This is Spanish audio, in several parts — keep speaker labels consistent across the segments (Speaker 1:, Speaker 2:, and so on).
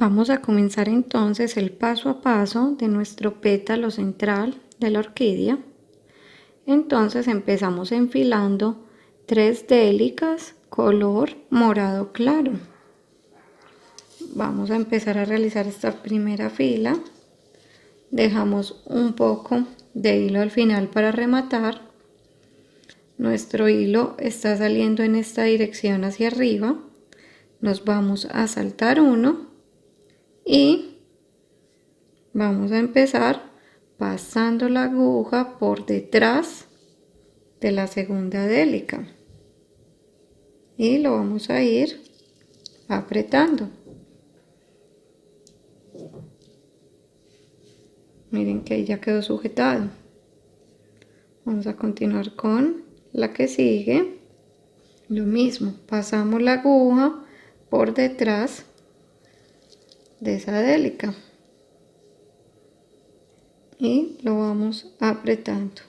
Speaker 1: Vamos a comenzar entonces el paso a paso de nuestro pétalo central de la orquídea. Entonces empezamos enfilando 3 délicas color morado claro. Vamos a empezar a realizar esta primera fila. Dejamos un poco de hilo al final para rematar. Nuestro hilo está saliendo en esta dirección hacia arriba. Nos vamos a saltar uno y vamos a empezar pasando la aguja por detrás de la segunda délica y lo vamos a ir apretando. Miren que ya quedó sujetado. Vamos a continuar con la que sigue. Lo mismo, pasamos la aguja por detrás de esa délica y lo vamos apretando.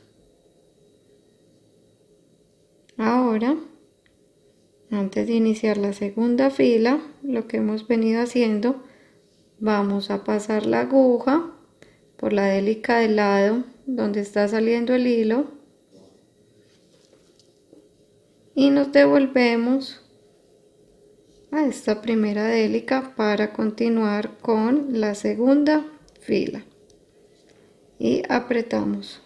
Speaker 1: Ahora, antes de iniciar la segunda fila, lo que hemos venido haciendo, vamos a pasar la aguja por la délica del lado donde está saliendo el hilo y nos devolvemos a esta primera délica para continuar con la segunda fila y apretamos.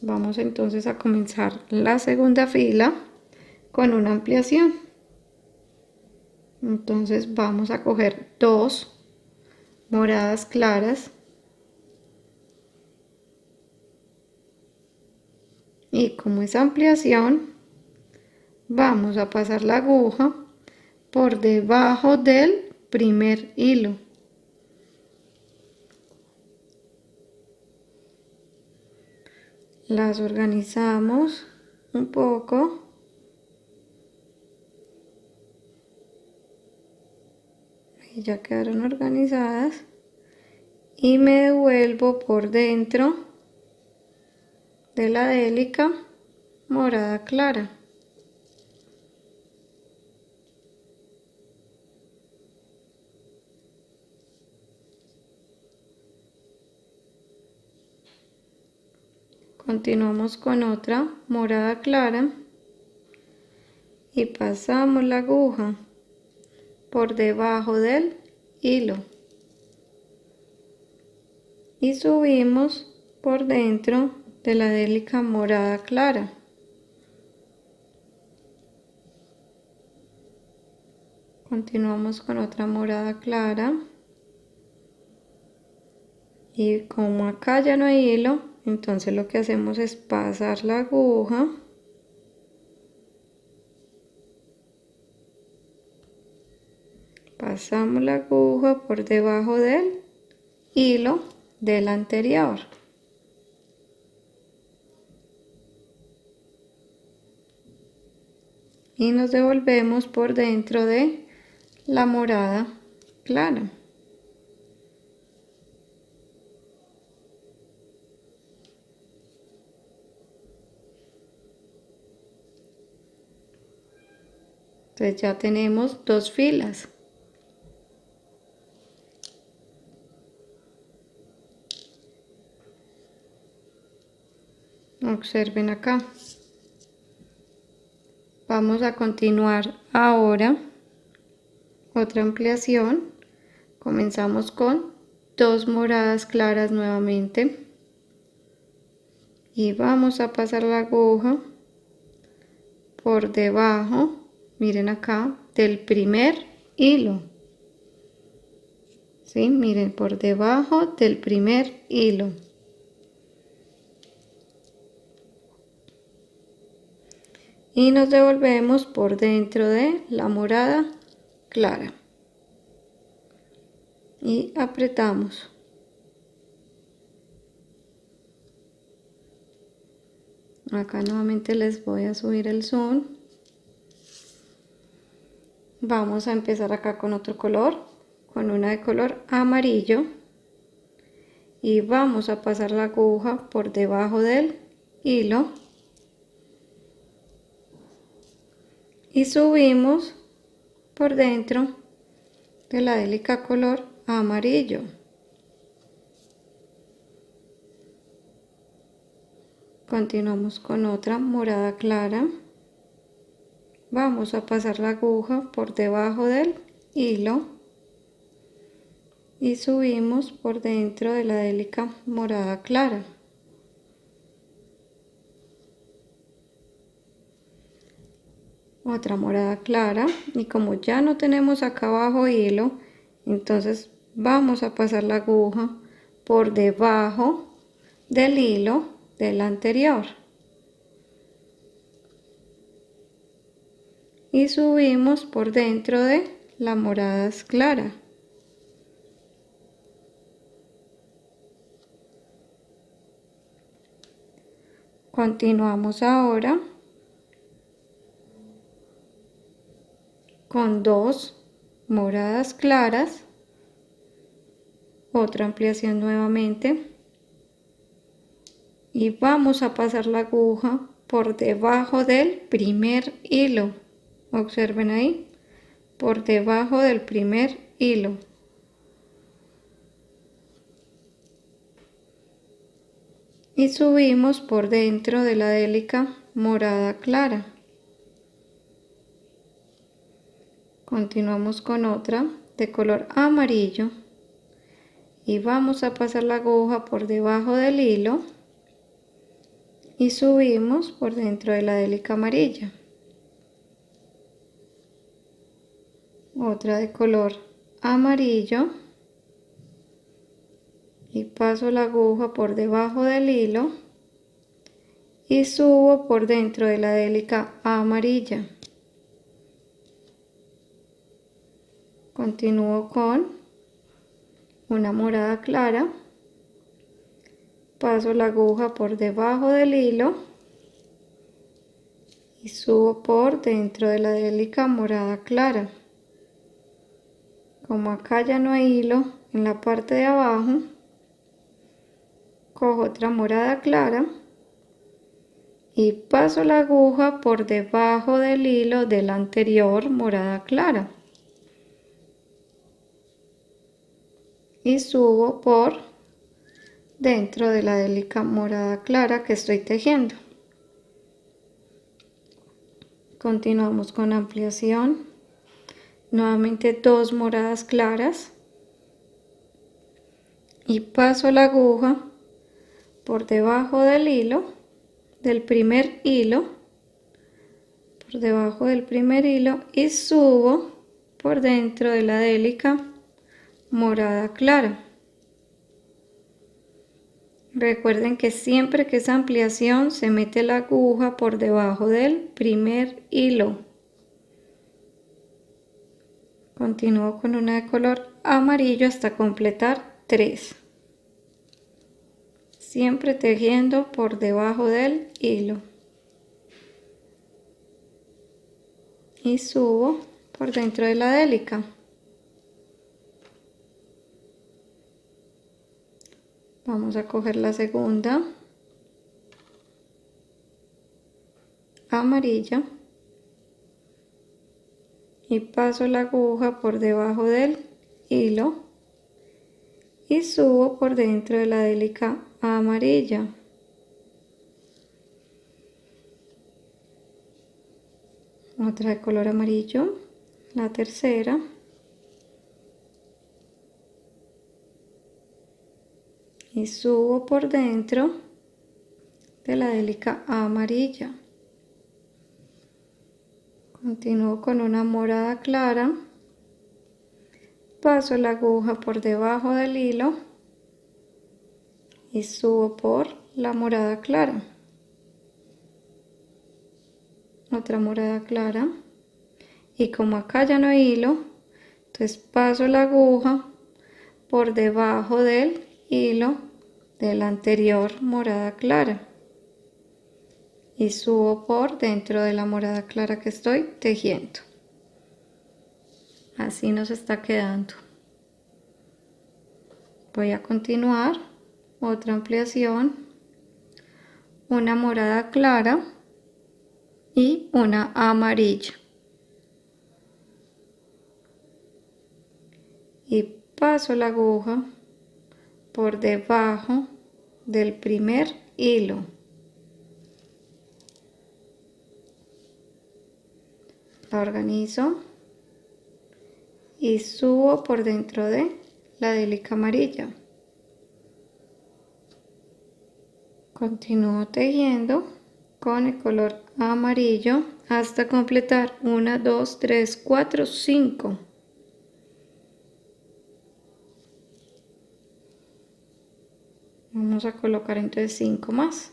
Speaker 1: Vamos entonces a comenzar la segunda fila con una ampliación. Entonces vamos a coger 2 moradas claras y como es ampliación vamos a pasar la aguja por debajo del primer hilo. Las organizamos un poco y ya quedaron organizadas y me devuelvo por dentro de la délica morada clara. Continuamos con otra morada clara y pasamos la aguja por debajo del hilo y subimos por dentro de la délica morada clara. Continuamos con otra morada clara y como acá ya no hay hilo, entonces lo que hacemos es pasar la aguja pasamos la aguja por debajo del hilo del anterior y nos devolvemos por dentro de la morada clara. Entonces ya tenemos 2 filas. Observen acá. Vamos a continuar ahora otra ampliación. Comenzamos con 2 moradas claras nuevamente y vamos a pasar la aguja por debajo, miren acá, del primer hilo. ¿Sí? Miren, por debajo del primer hilo. Y nos devolvemos por dentro de la morada clara y apretamos. Acá nuevamente les voy a subir el zoom. Vamos a empezar acá con otro color, con una de color amarillo y vamos a pasar la aguja por debajo del hilo y subimos por dentro de la délica color amarillo. Continuamos con otra morada clara. Vamos a pasar la aguja por debajo del hilo y subimos por dentro de la délica morada clara. Otra morada clara, y como ya no tenemos acá abajo hilo, entonces vamos a pasar la aguja por debajo del hilo del anterior y subimos por dentro de la morada clara. Continuamos ahora con dos moradas claras, otra ampliación nuevamente, y vamos a pasar la aguja por debajo del primer hilo. Observen ahí, por debajo del primer hilo. Y subimos por dentro de la délica morada clara. Continuamos con otra de color amarillo y vamos a pasar la aguja por debajo del hilo y subimos por dentro de la délica amarilla. Otra de color amarillo y paso la aguja por debajo del hilo y subo por dentro de la délica amarilla. Continúo con una morada clara, paso la aguja por debajo del hilo y subo por dentro de la délica morada clara. Como acá ya no hay hilo en la parte de abajo, cojo otra morada clara y paso la aguja por debajo del hilo de la anterior morada clara y subo por dentro de la délica morada clara que estoy tejiendo. Continuamos con ampliación, nuevamente dos moradas claras y paso la aguja por debajo del hilo del primer hilo, por debajo del primer hilo y subo por dentro de la délica morada clara. Recuerden que siempre que es ampliación se mete la aguja por debajo del primer hilo. Continúo con una de color amarillo hasta completar 3. Siempre tejiendo por debajo del hilo. Y subo por dentro de la délica. Vamos a coger la segunda amarilla y paso la aguja por debajo del hilo y subo por dentro de la délica amarilla. Otra de color amarillo, la tercera. Y subo por dentro de la délica amarilla. Continúo con una morada clara, paso la aguja por debajo del hilo y subo por la morada clara. Otra morada clara, y como acá ya no hay hilo, entonces paso la aguja por debajo del hilo de la anterior morada clara y subo por dentro de la morada clara que estoy tejiendo. Así nos está quedando. Voy a continuar otra ampliación, una morada clara y una amarilla. y paso la aguja por debajo del primer hilo. La organizo y subo por dentro de la délica amarilla. Continúo tejiendo con el color amarillo hasta completar 1, 2, 3, 4, 5. Vamos a colocar entonces 5 más.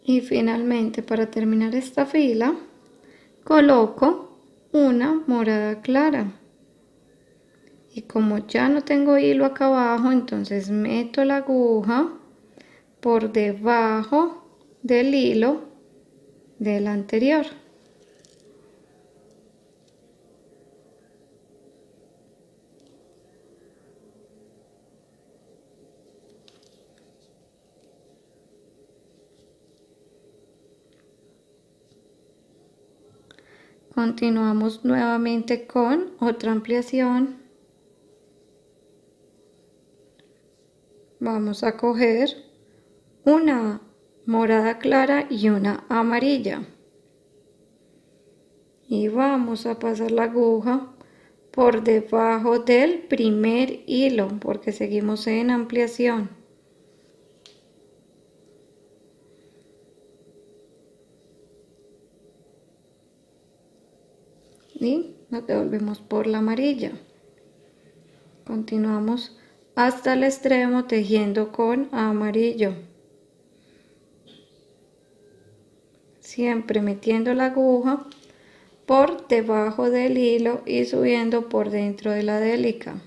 Speaker 1: Y finalmente, para terminar esta fila, coloco una morada clara. Y como ya no tengo hilo acá abajo, entonces meto la aguja por debajo del hilo del anterior. Continuamos nuevamente con otra ampliación. Vamos a coger una morada clara y una amarilla. Y vamos a pasar la aguja por debajo del primer hilo porque seguimos en ampliación. Y nos devolvemos por la amarilla. Continuamos hasta el extremo tejiendo con amarillo. Siempre metiendo la aguja por debajo del hilo y subiendo por dentro de la délica.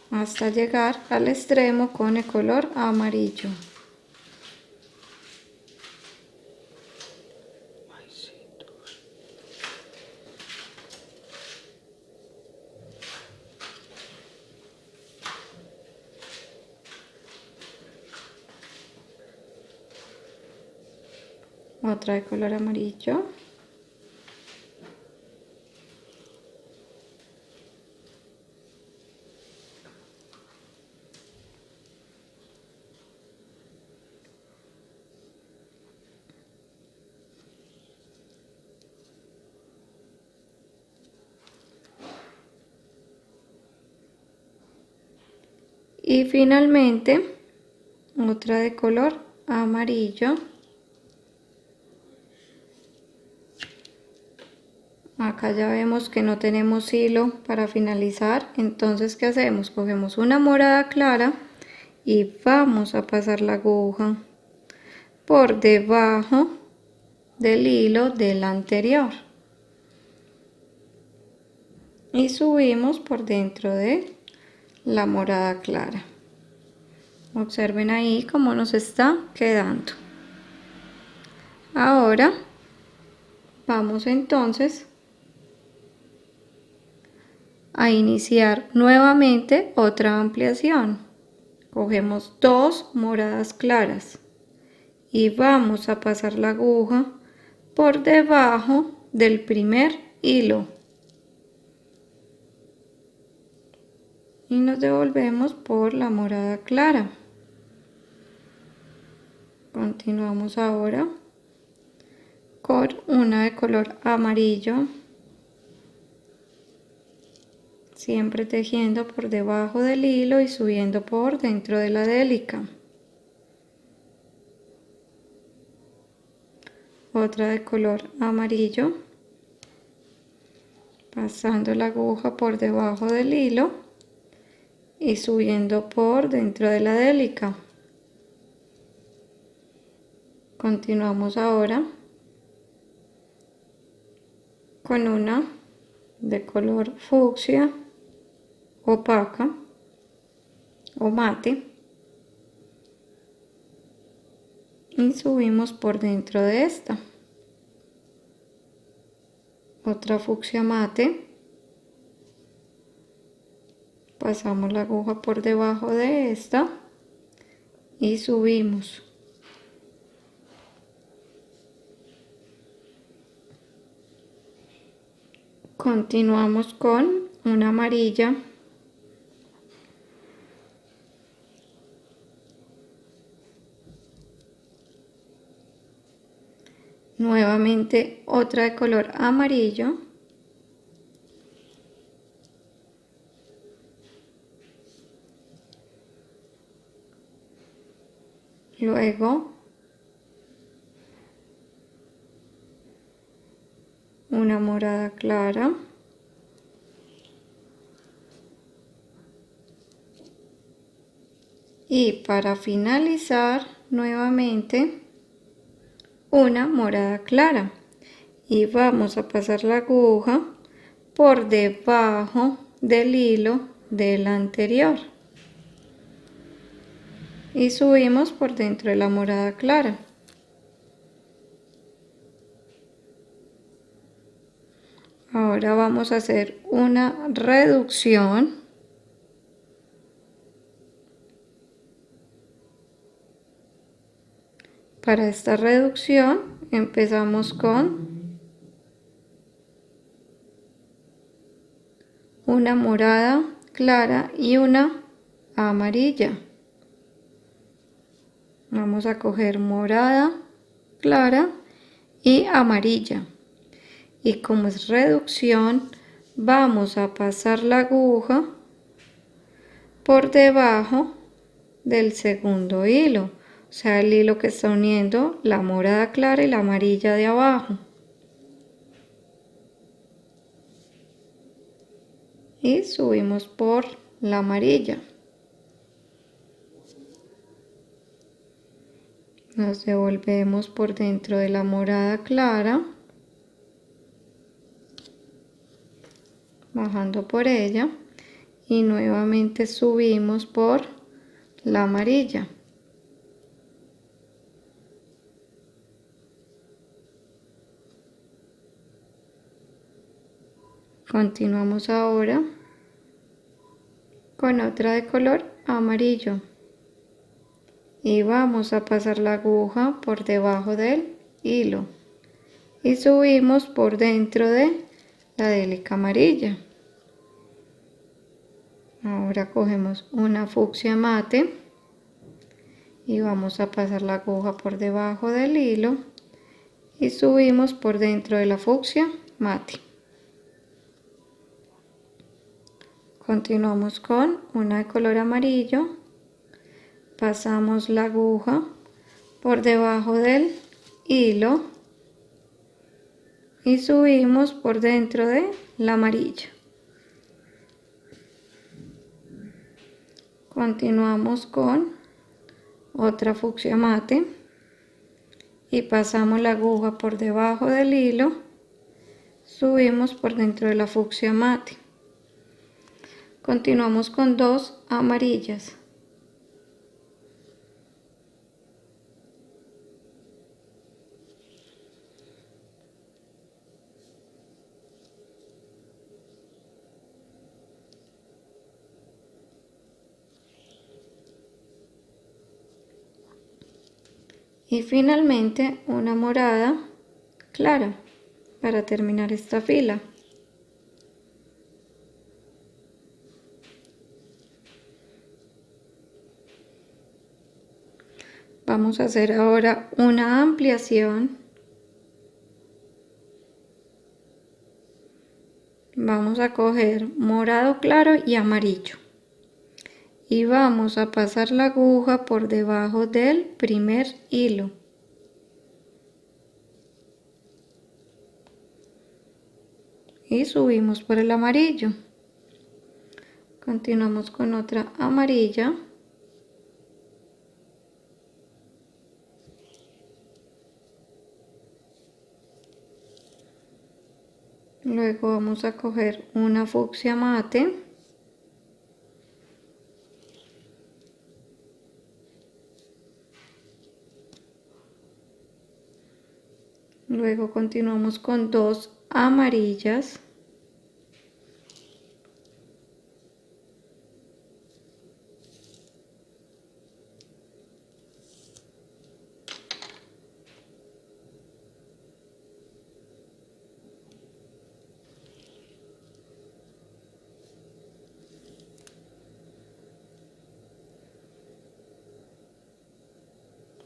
Speaker 1: Hasta llegar al extremo con el color amarillo. Otra de color amarillo. Y finalmente otra de color amarillo. Acá ya vemos que no tenemos hilo para finalizar, entonces ¿qué hacemos? Cogemos una morada clara y vamos a pasar la aguja por debajo del hilo del anterior y subimos por dentro de la morada clara. Observen ahí cómo nos está quedando. Ahora vamos entonces a iniciar nuevamente otra ampliación. Cogemos dos moradas claras y vamos a pasar la aguja por debajo del primer hilo y nos devolvemos por la morada clara. Continuamos ahora con una de color amarillo. siempre tejiendo por debajo del hilo y subiendo por dentro de la délica. Otra de color amarillo, pasando la aguja por debajo del hilo y subiendo por dentro de la délica. Continuamos ahora con una de color fucsia opaca o mate y subimos por dentro de esta. Otra fucsia mate, pasamos la aguja por debajo de esta y subimos. Continuamos con una amarilla, nuevamente otra de color amarillo, luego una morada clara, y para finalizar nuevamente una morada clara, y vamos a pasar la aguja por debajo del hilo del anterior y subimos por dentro de la morada clara. Ahora vamos a hacer una reducción para esta reducción. Empezamos con una morada clara y una amarilla. Vamos a coger morada clara y amarilla, y como es reducción vamos a pasar la aguja por debajo del segundo hilo, o sea, el hilo que está uniendo la morada clara y la amarilla de abajo, y subimos por la amarilla. Nos devolvemos por dentro de la morada clara, bajando por ella, y nuevamente subimos por la amarilla. Continuamos ahora con otra de color amarillo y vamos a pasar la aguja por debajo del hilo y subimos por dentro de la délica amarilla. Ahora cogemos una fucsia mate y vamos a pasar la aguja por debajo del hilo y subimos por dentro de la fucsia mate. Continuamos con una de color amarillo, pasamos la aguja por debajo del hilo y subimos por dentro de la amarilla. Continuamos con otra fucsia mate y pasamos la aguja por debajo del hilo, subimos por dentro de la fucsia mate. Continuamos con dos amarillas. Y finalmente una morada clara para terminar esta fila. Vamos a hacer ahora una ampliación vamos a coger morado claro y amarillo y vamos a pasar la aguja por debajo del primer hilo. Y subimos por el amarillo. Continuamos con otra amarilla. Luego vamos a coger una fucsia mate. Luego continuamos con dos amarillas.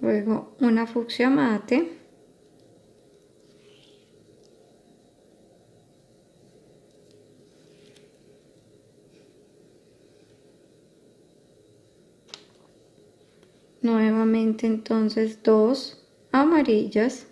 Speaker 1: Luego una fucsia mate. Nuevamente entonces dos amarillas.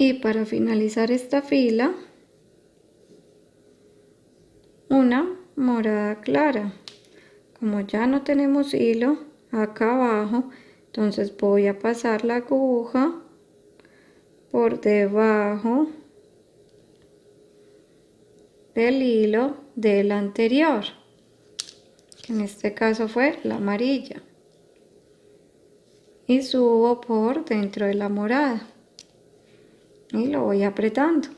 Speaker 1: Y para finalizar esta fila, una morada clara. Como ya no tenemos hilo acá abajo, entonces voy a pasar la aguja por debajo del hilo del anterior, que en este caso fue la amarilla, y subo por dentro de la morada y lo voy apretando.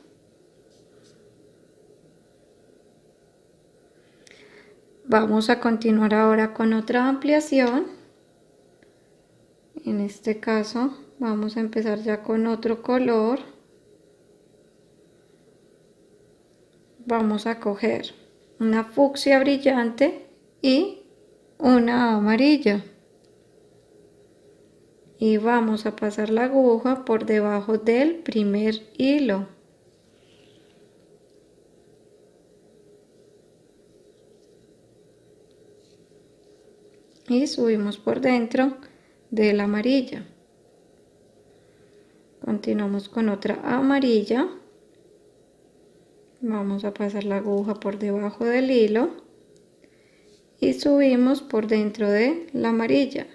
Speaker 1: Vamos a continuar ahora con otra ampliación. En este caso vamos a empezar ya con otro color. Vamos a coger una fucsia brillante y una amarilla. Y vamos a pasar la aguja por debajo del primer hilo. Y subimos por dentro de la amarilla. Continuamos con otra amarilla. Vamos a pasar la aguja por debajo del hilo y subimos por dentro de la amarilla.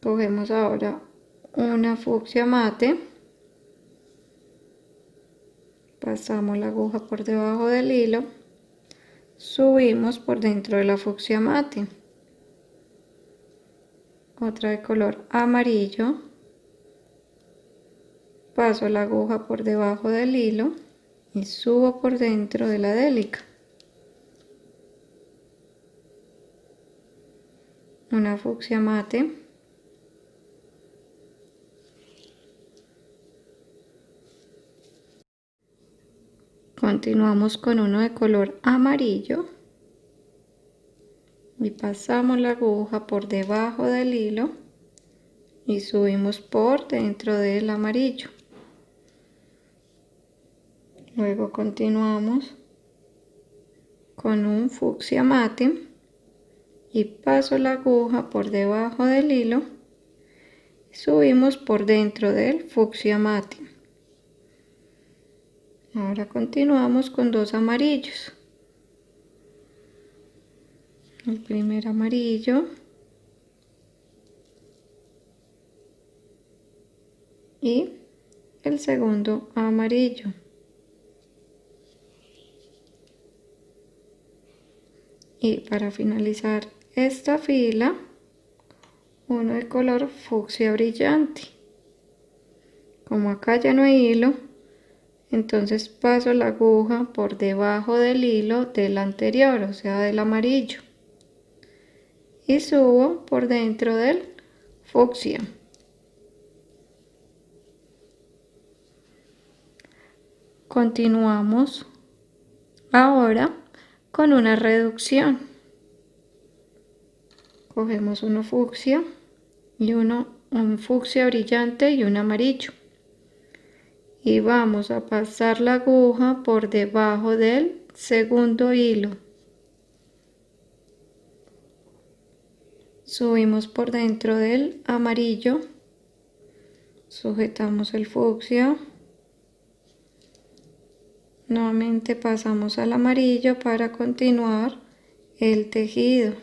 Speaker 1: Cogemos ahora una fucsia mate, pasamos la aguja por debajo del hilo, subimos por dentro de la fucsia mate, otra de color amarillo, paso la aguja por debajo del hilo y subo por dentro de la délica. Una fucsia mate, continuamos con uno de color amarillo y pasamos la aguja por debajo del hilo y subimos por dentro del amarillo. Luego continuamos con un fucsia mate y paso la aguja por debajo del hilo y subimos por dentro del fucsia mate. Ahora continuamos con dos amarillos. El primer amarillo y el segundo amarillo. Y para finalizar esta fila, uno de color fucsia brillante. Como acá ya no hay hilo, entonces paso la aguja por debajo del hilo del anterior, o sea del amarillo. y subo por dentro del fucsia. Continuamos ahora con una reducción. Cogemos uno fucsia y un fucsia brillante y un amarillo. Y vamos a pasar la aguja por debajo del segundo hilo. Subimos por dentro del amarillo. Sujetamos el fucsia. Nuevamente pasamos al amarillo para continuar el tejido.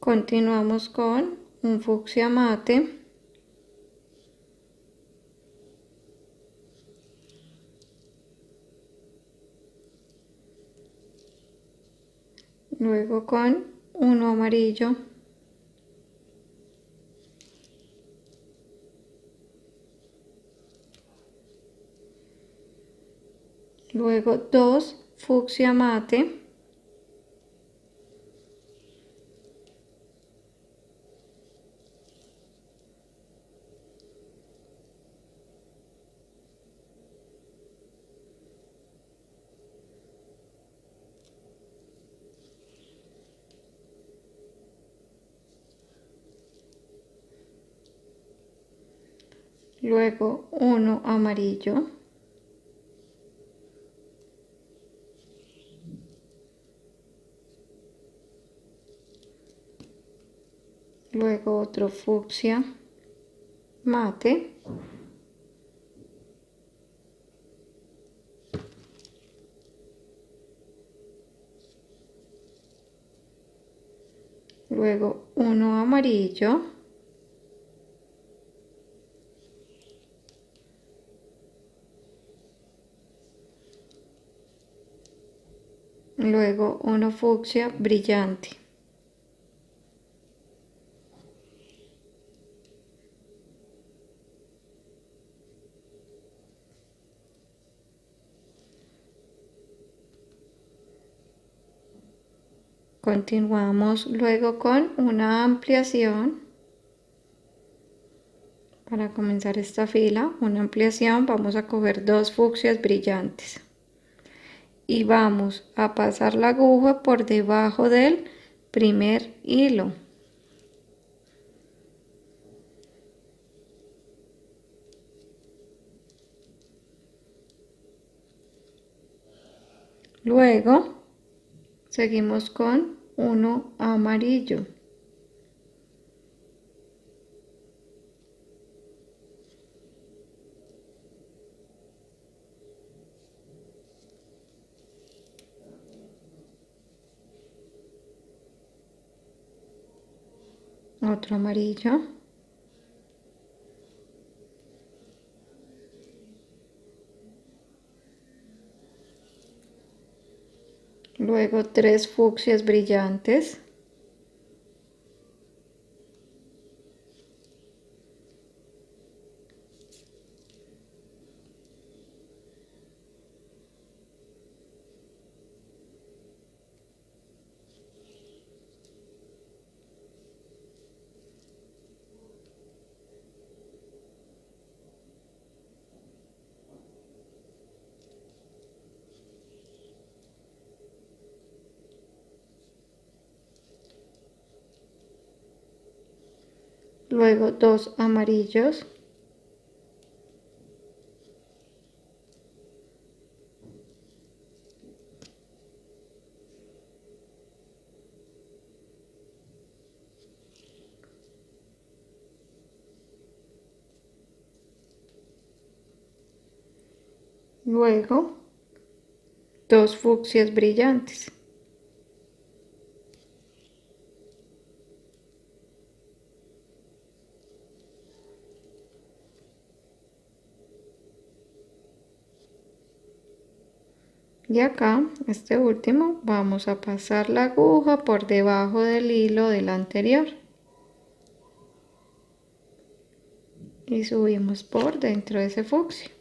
Speaker 1: Continuamos con un fucsia mate. Luego con uno amarillo. Luego dos fucsia mate. Luego uno amarillo. Luego otro fucsia mate. Luego uno amarillo. Luego uno fucsia brillante. Continuamos luego con una ampliación. Para comenzar esta fila, una ampliación, vamos a coger dos fucsias brillantes y vamos a pasar la aguja por debajo del primer hilo. Luego seguimos con uno amarillo. Otro amarillo. Luego tres fucsias brillantes. Luego dos amarillos. Luego dos fucsias brillantes. Y acá, este último, vamos a pasar la aguja por debajo del hilo del anterior. Y subimos por dentro de ese fucsia.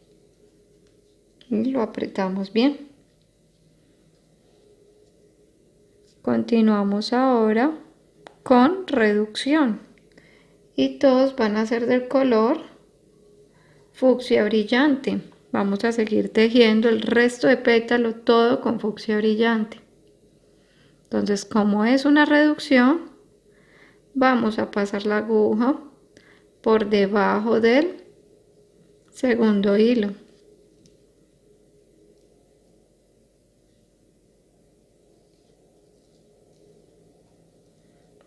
Speaker 1: Y lo apretamos bien. Continuamos ahora con reducción y todos van a ser del color fucsia brillante. Vamos a seguir tejiendo el resto de pétalo todo con fucsia brillante. Entonces, como es una reducción, vamos a pasar la aguja por debajo del segundo hilo.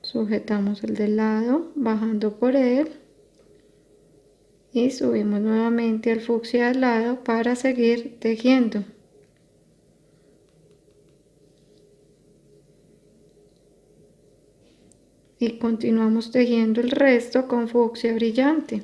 Speaker 1: Sujetamos el del lado, bajando por él y subimos nuevamente el fucsia al lado para seguir tejiendo. Y continuamos tejiendo el resto con fucsia brillante.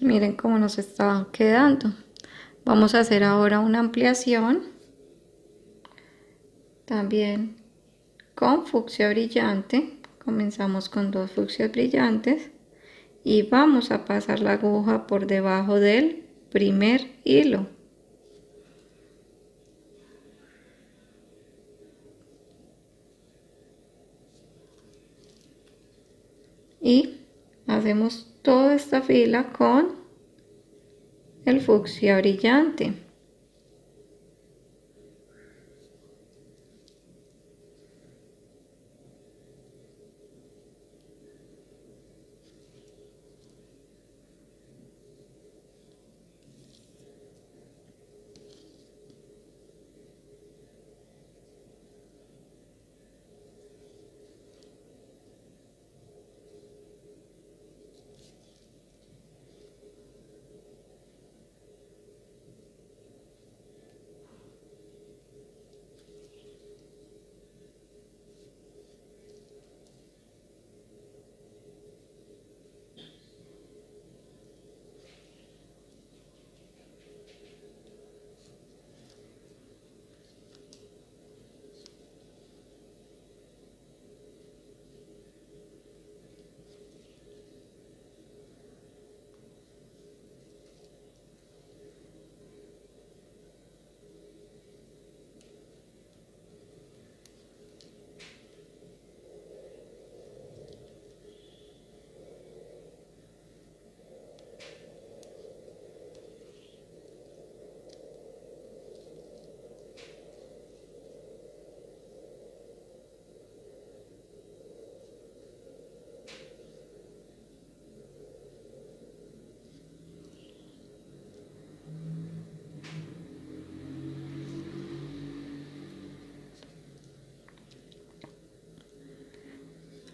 Speaker 1: Miren cómo nos está quedando. Vamos a hacer ahora una ampliación también con fucsia brillante. Comenzamos con 2 fucsias brillantes y vamos a pasar la aguja por debajo del primer hilo. Y hacemos toda esta fila con el fucsia brillante.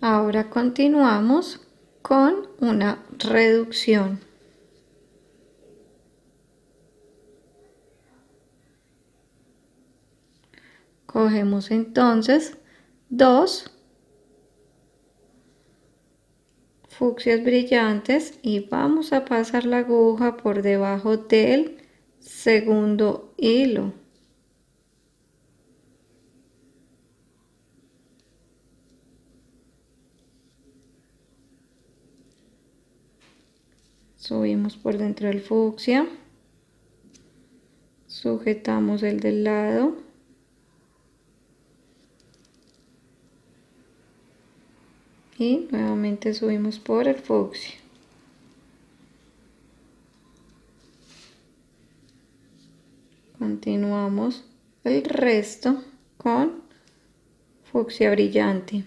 Speaker 1: Ahora continuamos con una reducción. Cogemos entonces 2 fucsias brillantes y vamos a pasar la aguja por debajo del segundo hilo. Subimos por dentro del fucsia, sujetamos el del lado y nuevamente subimos por el fucsia. Continuamos el resto con fucsia brillante.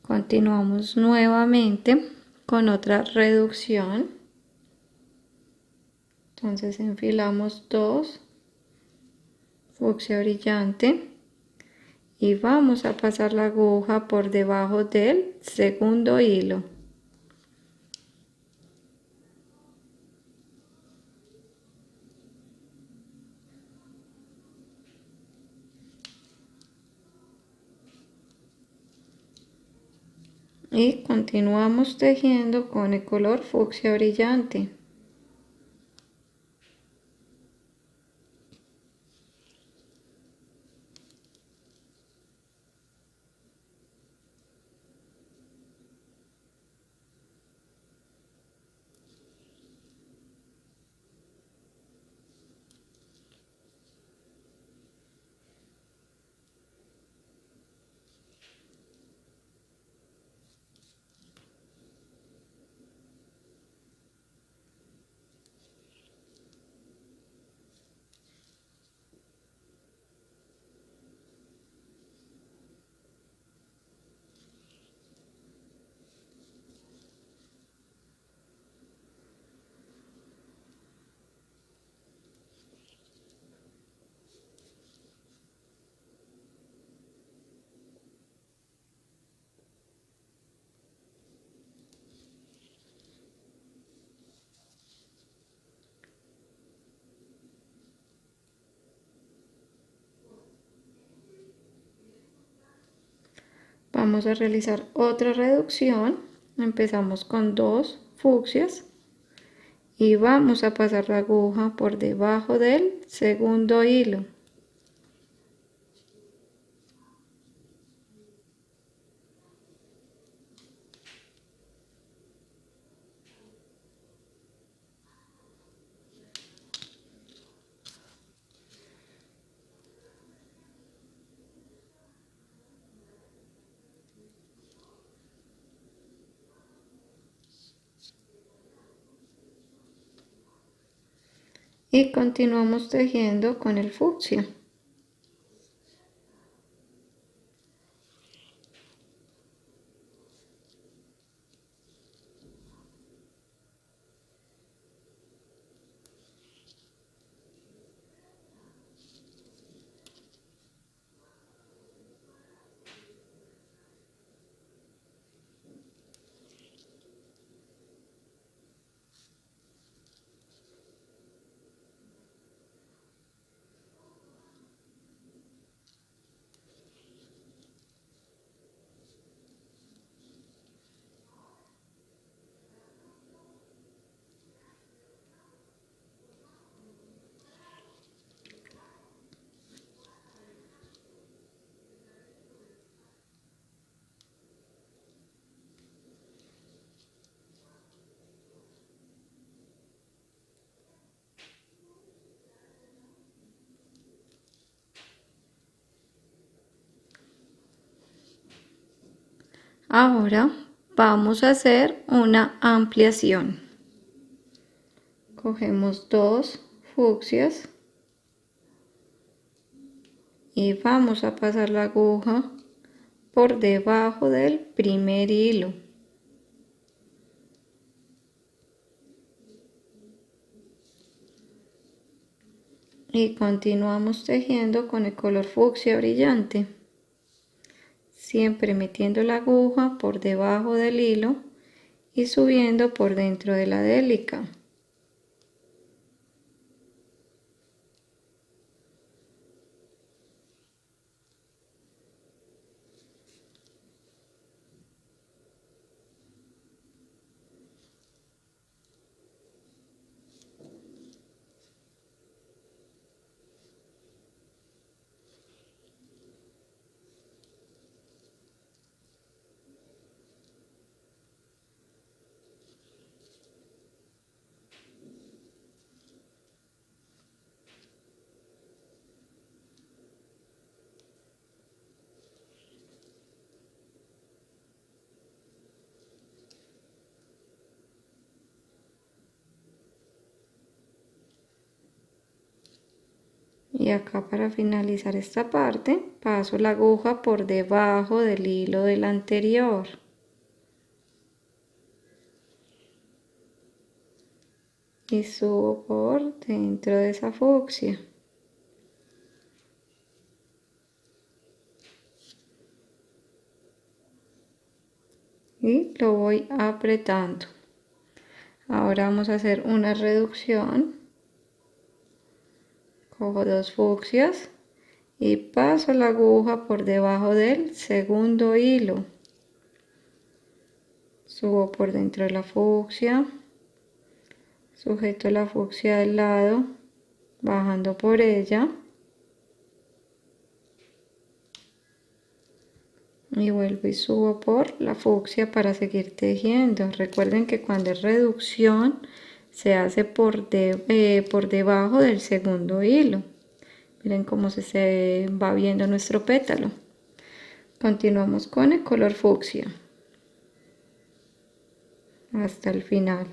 Speaker 1: Continuamos nuevamente con otra reducción. Entonces enfilamos 2 fucsia brillante y vamos a pasar la aguja por debajo del segundo hilo. Y continuamos tejiendo con el color fucsia brillante. Vamos a realizar otra reducción. Empezamos con 2 fucsias y vamos a pasar la aguja por debajo del segundo hilo. Y continuamos tejiendo con el fucsia. Ahora vamos a hacer una ampliación. Cogemos dos fucsias y vamos a pasar la aguja por debajo del primer hilo. Y continuamos tejiendo con el color fucsia brillante, siempre metiendo la aguja por debajo del hilo y subiendo por dentro de la délica. Y acá para finalizar esta parte paso la aguja por debajo del hilo del anterior. Y subo por dentro de esa fucsia. Y lo voy apretando. Ahora vamos a hacer una reducción. Cojo dos fucsias y paso la aguja por debajo del segundo hilo. Subo por dentro de la fucsia, sujeto la fucsia del lado, bajando por ella y vuelvo y subo por la fucsia para seguir tejiendo. Recuerden que cuando es reducción se hace por debajo del segundo hilo. Miren cómo se va viendo nuestro pétalo. Continuamos con el color fucsia hasta el final,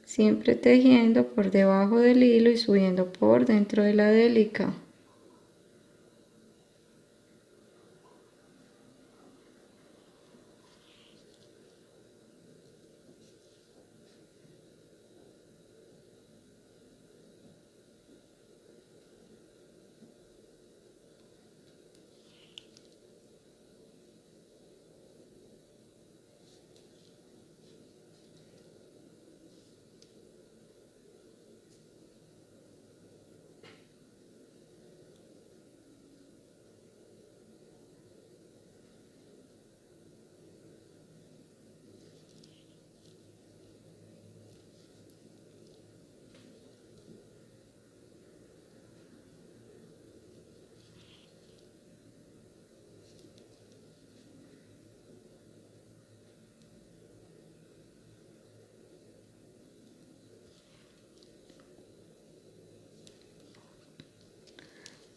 Speaker 1: siempre tejiendo por debajo del hilo y subiendo por dentro de la délica.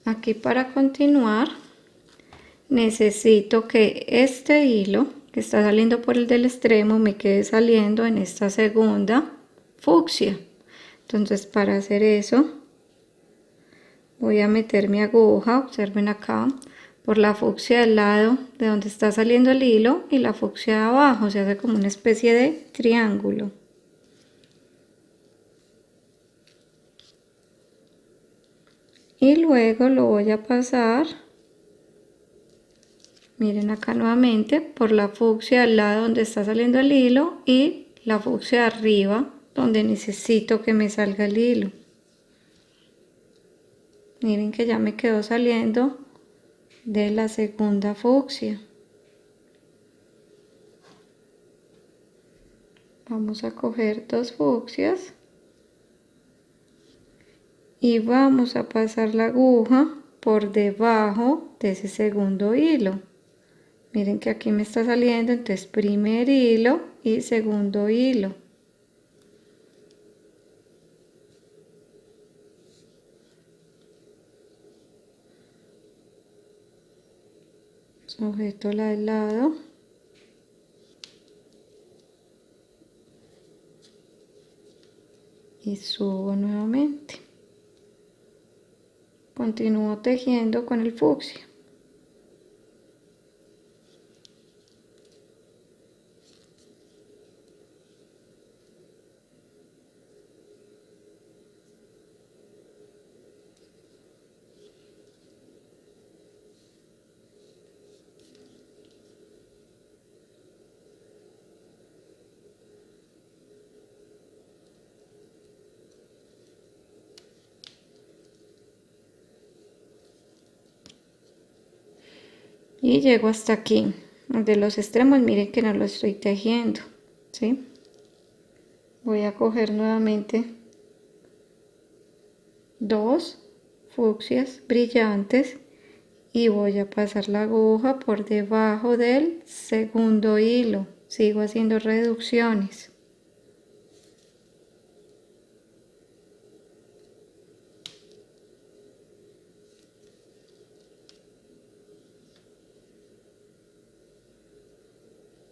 Speaker 1: Aquí para continuar necesito que este hilo que está saliendo por el del extremo me quede saliendo en esta segunda fucsia. Entonces para hacer eso voy a meter mi aguja, observen acá, por la fucsia del lado de donde está saliendo el hilo y la fucsia de abajo, se hace como una especie de triángulo. Y luego lo voy a pasar, miren acá nuevamente, por la fucsia al lado donde está saliendo el hilo y la fucsia de arriba donde necesito que me salga el hilo. Miren que ya me quedó saliendo de la segunda fucsia. Vamos a coger dos fucsias y vamos a pasar la aguja por debajo de ese segundo hilo. Miren que aquí me está saliendo, entonces primer hilo y segundo hilo. sujeto la del lado y subo nuevamente. Continúo tejiendo con el fucsia. Y llego hasta aquí. De los extremos, miren que no lo estoy tejiendo, ¿sí? Voy a coger nuevamente dos fucsias brillantes y voy a pasar la aguja por debajo del segundo hilo. Sigo haciendo reducciones.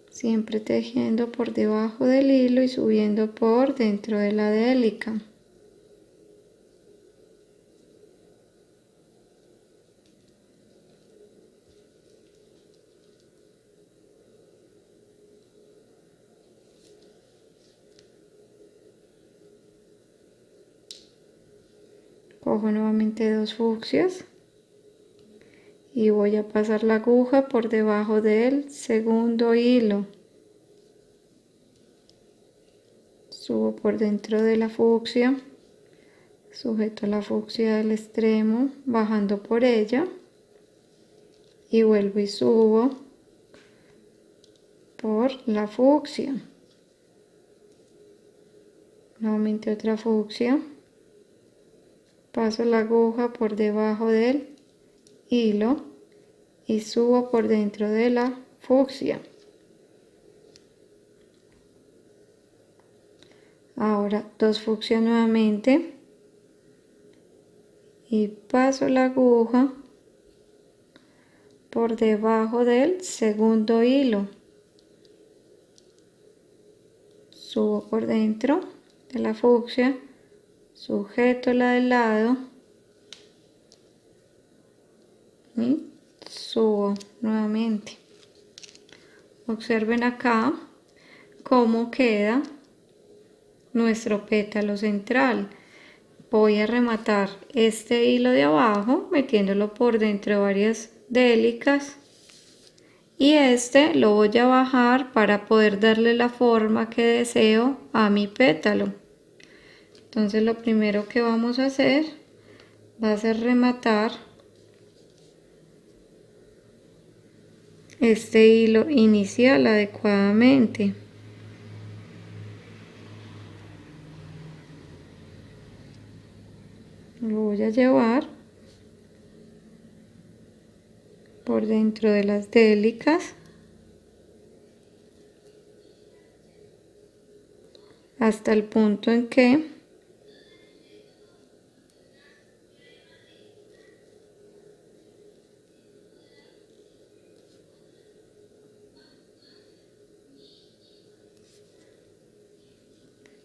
Speaker 1: Siempre tejiendo por debajo del hilo y subiendo por dentro de la délica. Cojo nuevamente dos fucsias y voy a pasar la aguja por debajo del segundo hilo. Subo por dentro de la fucsia, sujeto la fucsia del extremo, bajando por ella y vuelvo y subo por la fucsia. Nuevamente otra fucsia. Paso la aguja por debajo del hilo y subo por dentro de la fucsia. Ahora dos fucsias nuevamente y paso la aguja por debajo del segundo hilo. Subo por dentro de la fucsia, sujeto la del lado y subo nuevamente. Observen acá cómo queda nuestro pétalo central. Voy a rematar este hilo de abajo metiéndolo por dentro de varias délicas y este lo voy a bajar para poder darle la forma que deseo a mi pétalo. Entonces lo primero que vamos a hacer va a ser rematar este hilo inicial adecuadamente. Lo voy a llevar por dentro de las délicas hasta el punto en que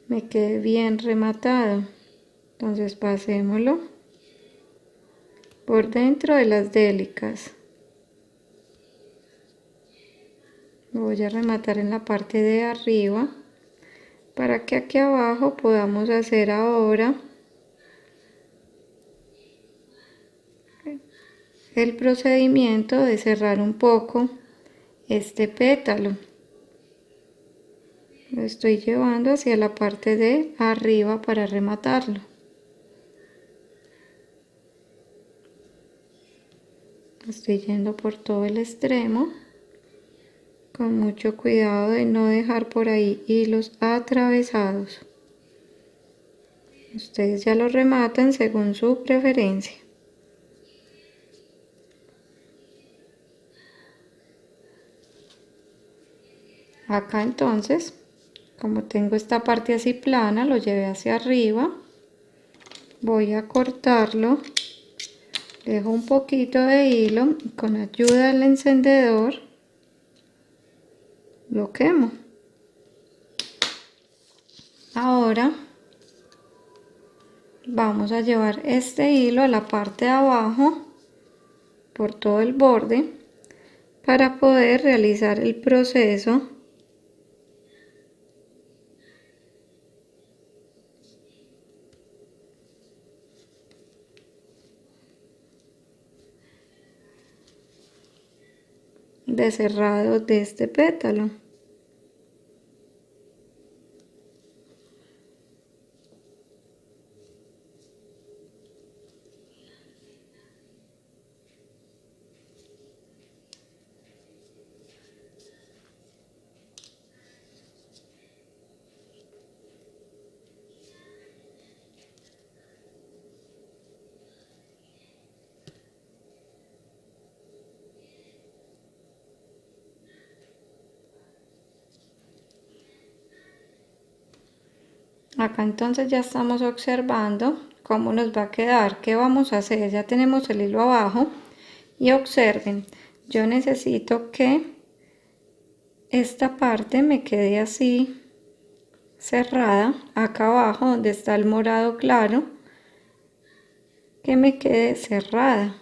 Speaker 1: me quede bien rematado. Entonces pasémoslo por dentro de las délicas. Voy a rematar en la parte de arriba para que aquí abajo podamos hacer ahora el procedimiento de cerrar un poco este pétalo. Lo estoy llevando hacia la parte de arriba para rematarlo. Estoy yendo por todo el extremo con mucho cuidado de no dejar por ahí hilos atravesados. Ustedes ya lo rematan según su preferencia. Acá entonces, como tengo esta parte así plana, lo llevé hacia arriba. Voy a cortarlo Dejo un poquito de hilo y con ayuda del encendedor lo quemo. Ahora vamos a llevar este hilo a la parte de abajo por todo el borde para poder realizar el proceso de cerrado de este pétalo. Acá entonces ya estamos observando cómo nos va a quedar. ¿Qué vamos a hacer? Ya tenemos el hilo abajo y observen, yo necesito que esta parte me quede así cerrada, acá abajo donde está el morado claro, que me quede cerrada.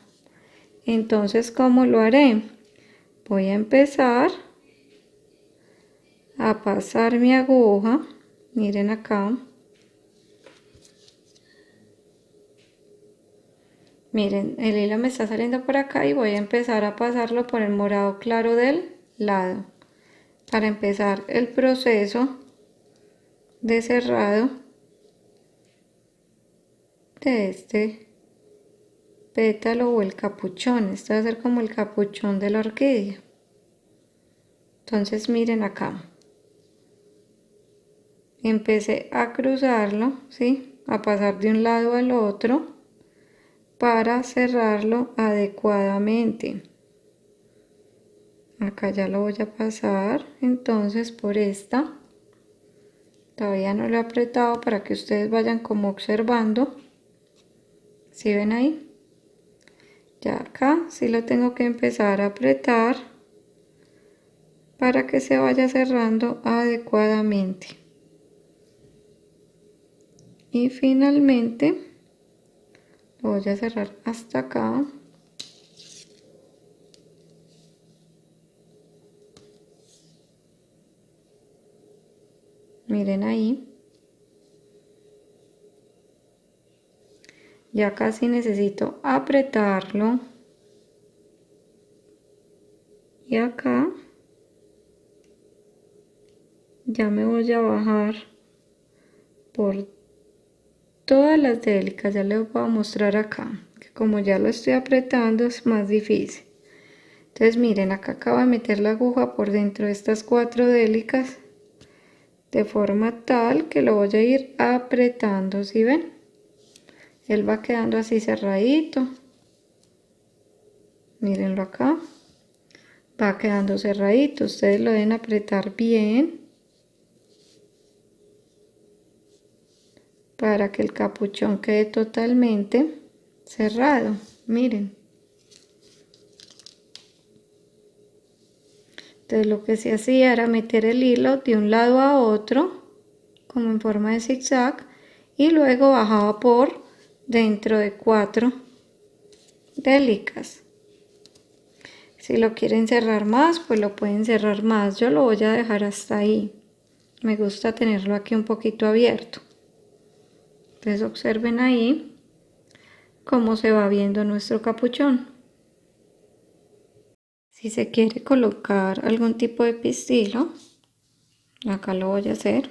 Speaker 1: Entonces, ¿cómo lo haré? Voy a empezar a pasar mi aguja, miren acá. Miren, el hilo me está saliendo por acá y voy a empezar a pasarlo por el morado claro del lado para empezar el proceso de cerrado de este pétalo o el capuchón. Este va a ser como el capuchón de la orquídea. Entonces miren acá. Empecé a cruzarlo, ¿sí? A pasar de un lado al otro para cerrarlo adecuadamente. Acá ya lo voy a pasar entonces por esta. Todavía no lo he apretado para que ustedes vayan como observando. ¿Sí ven ahí? Ya acá sí lo tengo que empezar a apretar para que se vaya cerrando adecuadamente. Y finalmente lo voy a cerrar hasta acá. Miren ahí. Ya casi necesito apretarlo. Y acá ya me voy a bajar por todas las délicas. Ya les voy a mostrar acá, que como ya lo estoy apretando es más difícil. Entonces miren, acá acabo de meter la aguja por dentro de estas 4 délicas de forma tal que lo voy a ir apretando. ¿Sí ven? Él va quedando así cerradito. Mírenlo acá. Va quedando cerradito. Ustedes lo deben apretar bien para que el capuchón quede totalmente cerrado. Miren. Entonces lo que se hacía era meter el hilo de un lado a otro como en forma de zigzag y luego bajaba por dentro de 4 délicas. Si lo quieren cerrar más, pues lo pueden cerrar más. Yo lo voy a dejar hasta ahí. Me gusta tenerlo aquí un poquito abierto. Entonces observen ahí cómo se va viendo nuestro capuchón. Si se quiere colocar algún tipo de pistilo, acá lo voy a hacer.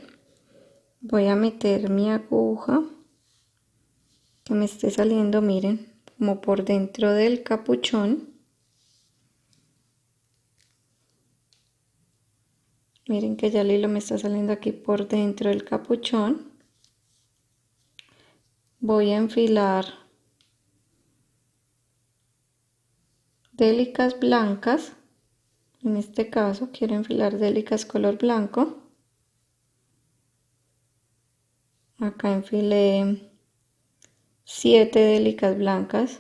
Speaker 1: Voy a meter mi aguja que me esté saliendo, miren, como por dentro del capuchón. Miren que ya el hilo me está saliendo aquí por dentro del capuchón. Voy a enfilar délicas blancas. En este caso quiero enfilar délicas color blanco. Acá enfilé 7 délicas blancas.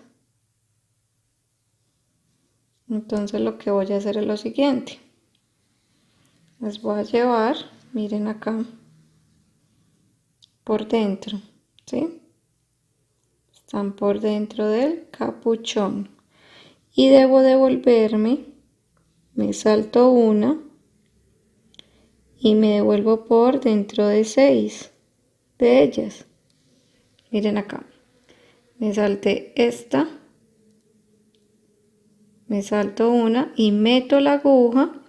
Speaker 1: Entonces lo que voy a hacer es lo siguiente. Las voy a llevar, miren acá, por dentro, ¿sí? Están por dentro del capuchón. Y debo devolverme, me salto una y me devuelvo por dentro de 6 de ellas. Miren acá, me salté esta, me salto una y meto la aguja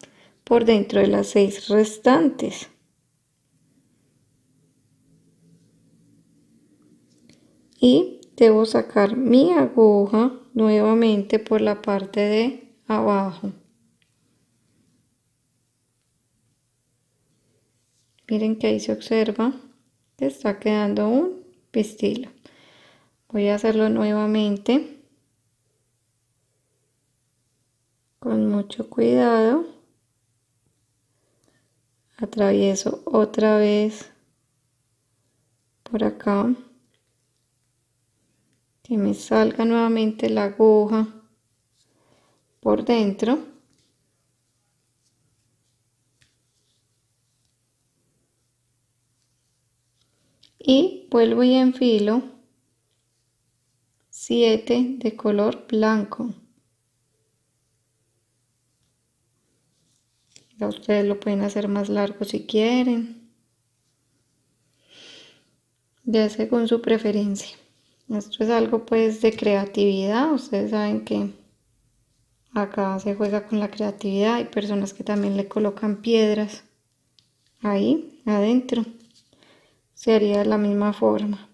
Speaker 1: por dentro de las 6 restantes. Y debo sacar mi aguja nuevamente por la parte de abajo. Miren que ahí se observa que está quedando un pistilo. Voy a hacerlo nuevamente con mucho cuidado. Atravieso otra vez por acá, que me salga nuevamente la aguja por dentro. Y vuelvo y enfilo 7 de color blanco. Ya ustedes lo pueden hacer más largo si quieren, ya según su preferencia. Esto es algo pues de creatividad. Ustedes saben que acá se juega con la creatividad. Hay personas que también le colocan piedras ahí adentro. Se haría de la misma forma.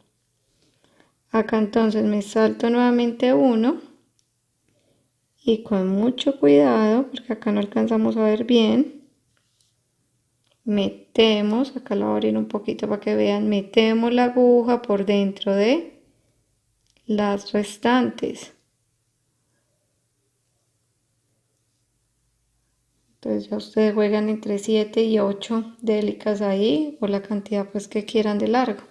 Speaker 1: Acá entonces me salto nuevamente uno y con mucho cuidado, porque acá no alcanzamos a ver bien, metemos, acá lo voy a abrir un poquito para que vean, metemos la aguja por dentro de las restantes. Entonces ya ustedes juegan entre 7 y 8 délicas ahí, o la cantidad pues que quieran de largo.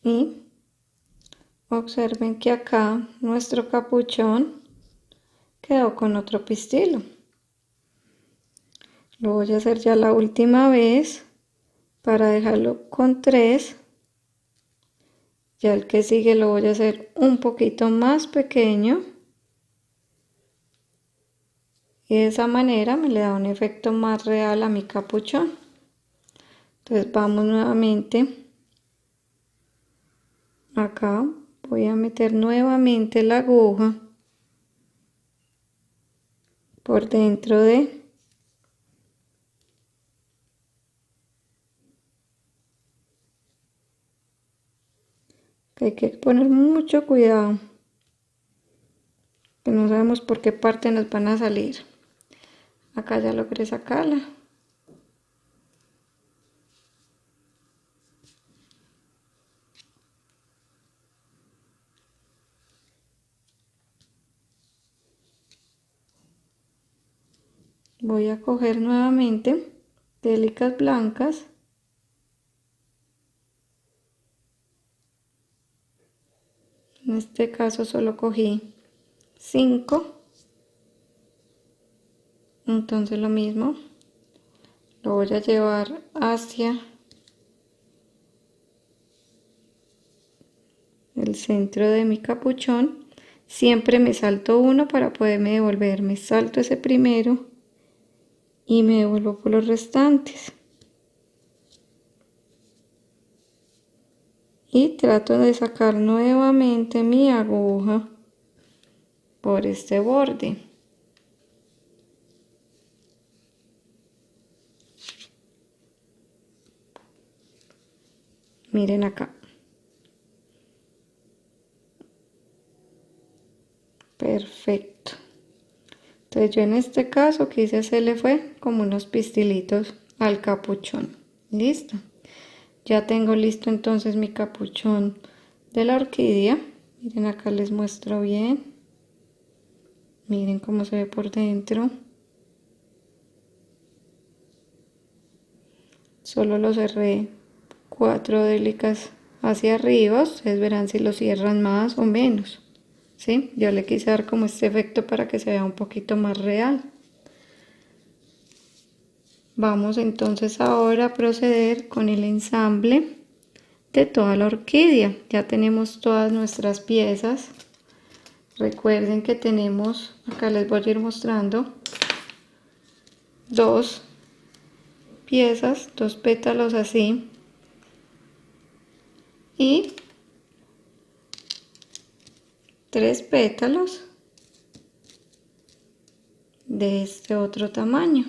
Speaker 1: Y observen que acá nuestro capuchón quedó con otro pistilo. Lo voy a hacer ya la última vez para dejarlo con 3. Ya el que sigue lo voy a hacer un poquito más pequeño. Y de esa manera me le da un efecto más real a mi capuchón. Entonces vamos nuevamente. Acá voy a meter nuevamente la aguja por dentro de que hay que poner mucho cuidado, que no sabemos por qué parte nos van a salir. Acá ya logré sacarla. Voy a coger nuevamente délicas blancas. En este caso solo cogí 5. Entonces lo mismo, lo voy a llevar hacia el centro de mi capuchón. Siempre me salto uno para poderme devolver. Me salto ese primero y me devuelvo por los restantes. Y trato de sacar nuevamente mi aguja por este borde. Miren acá. Perfecto. Entonces yo en este caso quise hacerle fue como unos pistilitos al capuchón. Listo. Ya tengo listo entonces mi capuchón de la orquídea. Miren acá les muestro bien. Miren cómo se ve por dentro. Solo lo cerré 4 délicas hacia arriba. Ustedes verán si lo cierran más o menos. ¿sí? Yo le quise dar como este efecto para que se vea un poquito más real. Vamos entonces ahora a proceder con el ensamble de toda la orquídea. Ya tenemos todas nuestras piezas. Recuerden que tenemos, acá les voy a ir mostrando, dos piezas, dos pétalos así, y tres pétalos de este otro tamaño.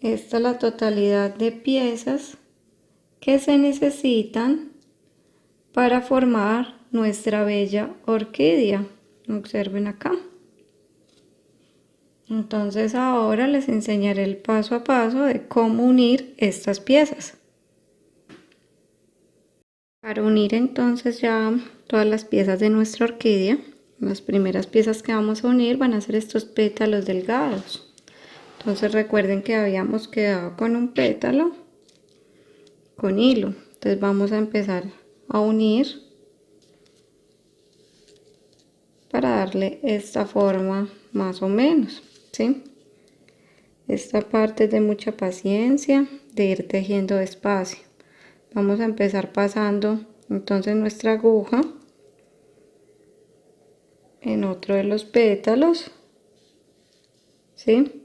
Speaker 1: Esta es la totalidad de piezas que se necesitan para formar nuestra bella orquídea. Observen acá. Entonces ahora les enseñaré el paso a paso de cómo unir estas piezas. Para unir entonces ya todas las piezas de nuestra orquídea, las primeras piezas que vamos a unir van a ser estos pétalos delgados. Entonces recuerden que habíamos quedado con un pétalo con hilo. Entonces vamos a empezar a unir para darle esta forma más o menos, ¿sí? Esta parte es de mucha paciencia, de ir tejiendo despacio. Vamos a empezar pasando entonces nuestra aguja en otro de los pétalos, ¿sí?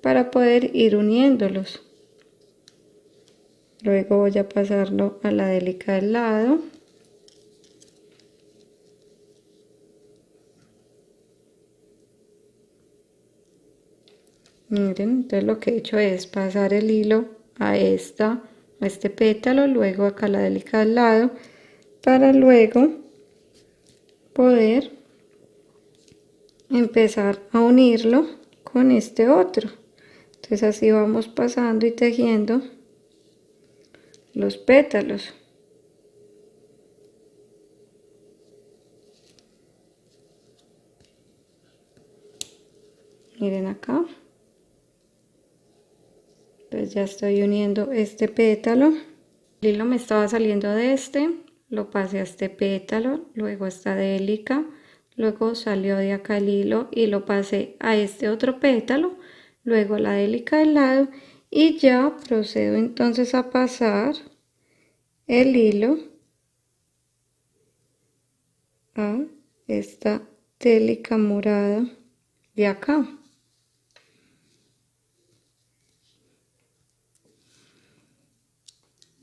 Speaker 1: Para poder ir uniéndolos. Luego voy a pasarlo a la délica del lado. Miren, entonces lo que he hecho es pasar el hilo a este pétalo, luego acá a la délica del lado, para luego poder empezar a unirlo con este otro. Entonces así vamos pasando y tejiendo los pétalos. Miren acá. Entonces ya estoy uniendo este pétalo. El hilo me estaba saliendo de este, lo pasé a este pétalo, luego a esta délica, luego salió de acá el hilo y lo pasé a este otro pétalo, luego a la délica del lado y ya procedo entonces a pasar el hilo a esta délica morada de acá.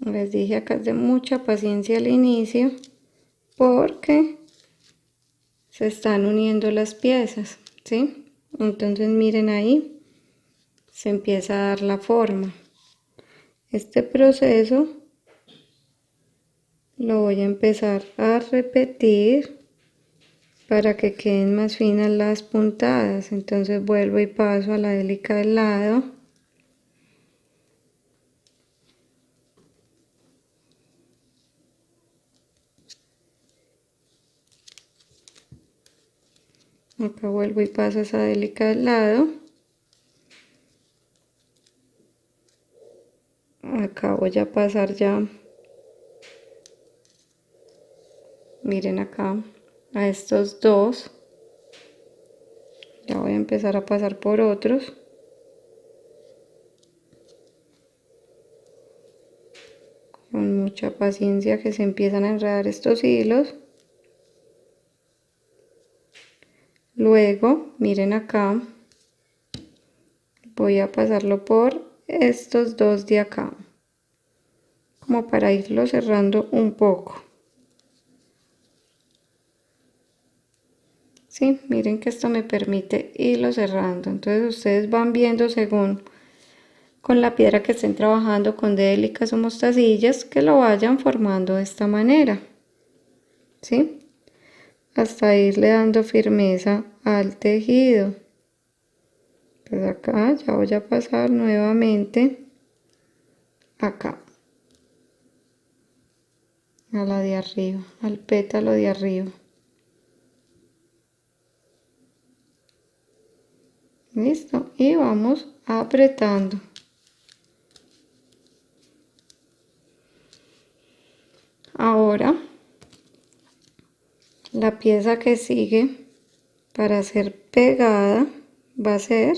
Speaker 1: Les dije acá es de mucha paciencia al inicio porque se están uniendo las piezas, ¿sí? Entonces miren ahí, se empieza a dar la forma. Este proceso lo voy a empezar a repetir para que queden más finas las puntadas. Entonces vuelvo y paso a la délica del lado. Acá vuelvo y paso a esa délica del lado. Acá voy a pasar ya, miren acá, a estos dos. Ya voy a empezar a pasar por otros. Con mucha paciencia que se empiezan a enredar estos hilos. Luego, miren acá, voy a pasarlo por estos dos de acá, como para irlo cerrando un poco. Sí, miren que esto me permite irlo cerrando. Entonces ustedes van viendo según con la piedra que estén trabajando con délicas o mostacillas que lo vayan formando de esta manera. ¿Sí? Hasta irle dando firmeza al tejido. Pues acá ya voy a pasar nuevamente acá a la de arriba, al pétalo de arriba. Listo, y vamos apretando. Ahora La pieza que sigue para ser pegada va a ser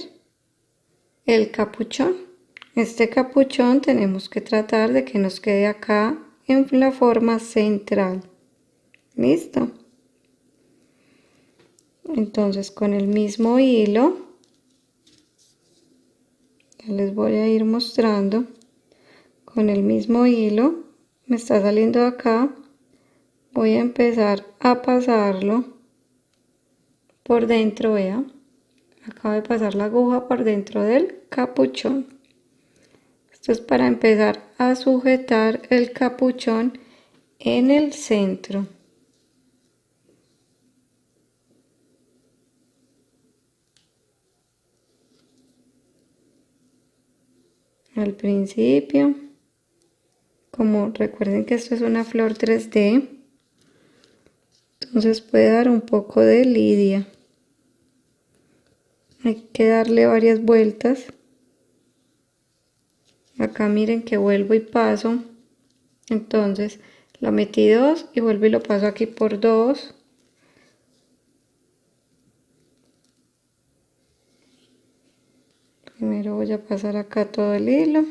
Speaker 1: el capuchón. Este capuchón tenemos que tratar de que nos quede acá en la forma central. ¿Listo? Entonces con el mismo hilo, ya les voy a ir mostrando, con el mismo hilo me está saliendo de acá, voy a empezar a pasarlo por dentro, vean, acabo de pasar la aguja por dentro del capuchón. Esto es para empezar a sujetar el capuchón en el centro. Al principio, como recuerden que esto es una flor 3D, entonces puede dar un poco de lidia. Hay que darle varias vueltas. Acá miren que vuelvo y paso. Entonces lo metí 2 y vuelvo y lo paso aquí por 2. Primero voy a pasar acá todo el hilo.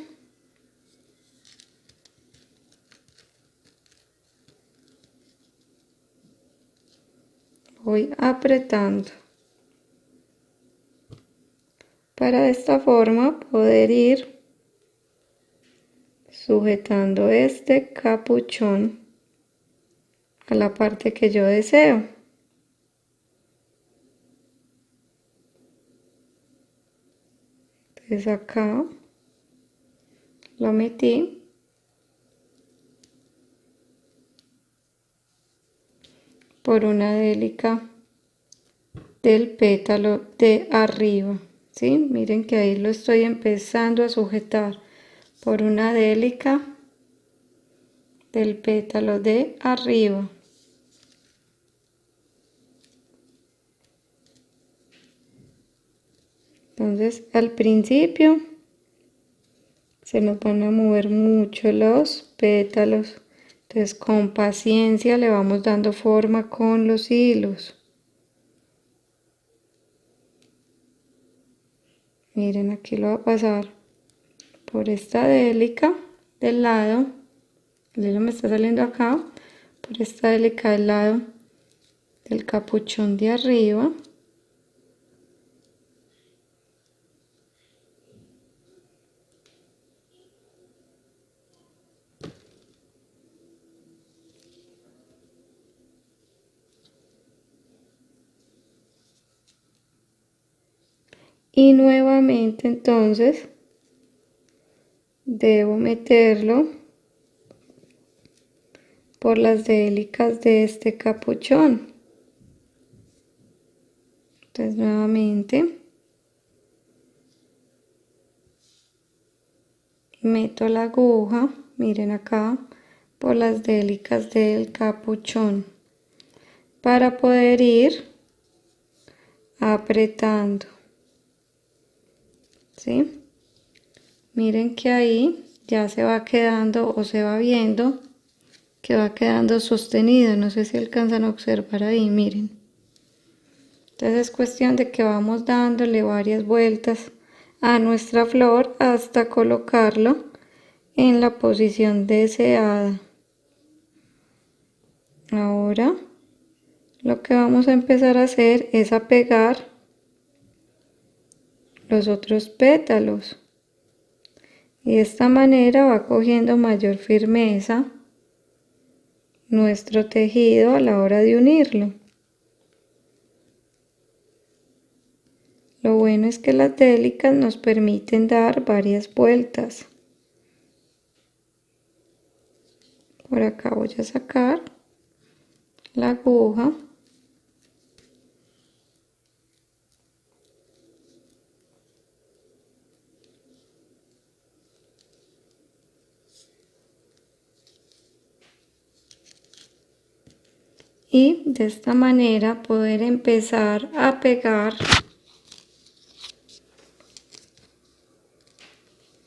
Speaker 1: Voy apretando. Para de esta forma poder ir sujetando este capuchón a la parte que yo deseo. Entonces acá lo metí. Por una délica del pétalo de arriba, ¿sí? Miren que ahí lo estoy empezando a sujetar por una délica del pétalo de arriba. Entonces al principio se nos van a mover mucho los pétalos, entonces con paciencia le vamos dando forma con los hilos. Miren, aquí lo voy a pasar por esta délica del lado, el hilo me está saliendo acá, por esta délica del lado del capuchón de arriba. Y nuevamente entonces debo meterlo por las délicas de este capuchón. Entonces nuevamente meto la aguja, miren acá, por las délicas del capuchón para poder ir apretando. ¿Sí? Miren que ahí ya se va quedando o se va viendo que va quedando sostenido. No sé si alcanzan a observar ahí, miren. Entonces es cuestión de que vamos dándole varias vueltas a nuestra flor hasta colocarlo en la posición deseada. Ahora lo que vamos a empezar a hacer es a pegar los otros pétalos. Y de esta manera va cogiendo mayor firmeza nuestro tejido a la hora de unirlo. Lo bueno es que las délicas nos permiten dar varias vueltas. Por acá voy a sacar la aguja. Y de esta manera poder empezar a pegar